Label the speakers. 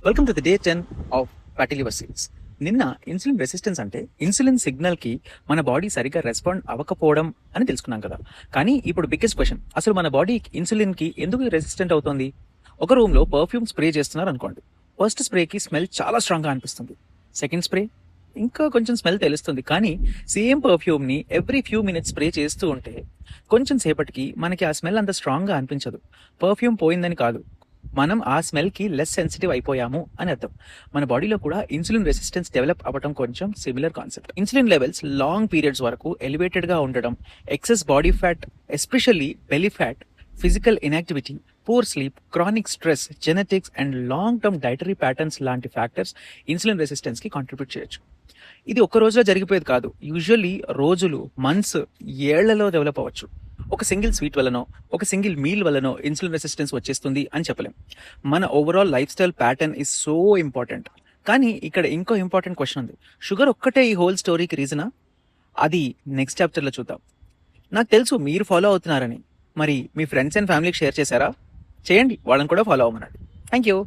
Speaker 1: Welcome to the day 10 of fatty liver series. నిన్న insulin resistance అంటే insulin signal కి మన బాడీ సరిగ్గా రెస్పాండ్ అవ్వకపోవడం అని తెలుసుకున్నాం కదా. కానీ ఇప్పుడు బిగ్గెస్ట్ క్వశ్చన్, అసలు మన బాడీ ఇన్సులిన్ కి ఎందుకు రెసిస్టెంట్ అవుతుంది? ఒక రూమ్ లో పర్ఫ్యూమ్ స్ప్రే చేస్తున్నారు అనుకోండి. ఫస్ట్ స్ప్రేకి స్మెల్ చాలా స్ట్రాంగ్ గా అనిపిస్తుంది. సెకండ్ స్ప్రే ఇంకా కొంచెం స్మెల్ తెలుస్తుంది. కానీ సేమ్ పర్ఫ్యూమ్ ని ఎవ్రీ ఫ్యూ మినిట్స్ స్ప్రే చేస్తూ ఉంటే కొంచెం సేపటికి మనకి ఆ స్మెల్ అంత స్ట్రాంగ్ గా అనిపించదు. పర్ఫ్యూమ్ పోయిందని కాదు, మనం ఆ స్మెల్ కి లెస్ సెన్సిటివ్ అయిపోయాము అని అర్థం. మన బాడీలో కూడా ఇన్సులిన్ రెసిస్టెన్స్ డెవలప్ అవ్వడం కొంచెం similar concept. Insulin levels long periods వరకు ఎలివేటెడ్ గా ఉండడం, excess body fat especially belly fat, physical inactivity, poor sleep, chronic stress, genetics and long term dietary patterns లాంటి ఫ్యాక్టర్స్ ఇన్సులిన్ రెసిస్టెన్స్ కి contribute చేయొచ్చు. ఇది ఒక్క రోజులో జరిగిపోయేది కాదు. యూజువల్లీ రోజులు, మంత్స్, ఏళ్లలో డెవలప్ అవ్వచ్చు. ఒక సింగిల్ స్వీట్ వల్లనో, ఒక సింగిల్ మీల్ వల్లనో ఇన్సులిన్ రెసిస్టెన్స్ వచ్చేస్తుంది అని చెప్పలేం. మన overall life style pattern is so important. కానీ ఇక్కడ ఇంకో ఇంపార్టెంట్ క్వశ్చన్ ఉంది. షుగర్ ఒక్కటే ఈ హోల్ స్టోరీకి రీజనా? అది నెక్స్ట్ చాప్టర్లో చూద్దాం. నాకు తెలుసు మీరు ఫాలో అవుతున్నారని. మరి మీ ఫ్రెండ్స్ అండ్ ఫ్యామిలీకి షేర్ చేశారా? చేయండి, వాళ్ళని కూడా ఫాలో అవ్వమనండి. Thank you.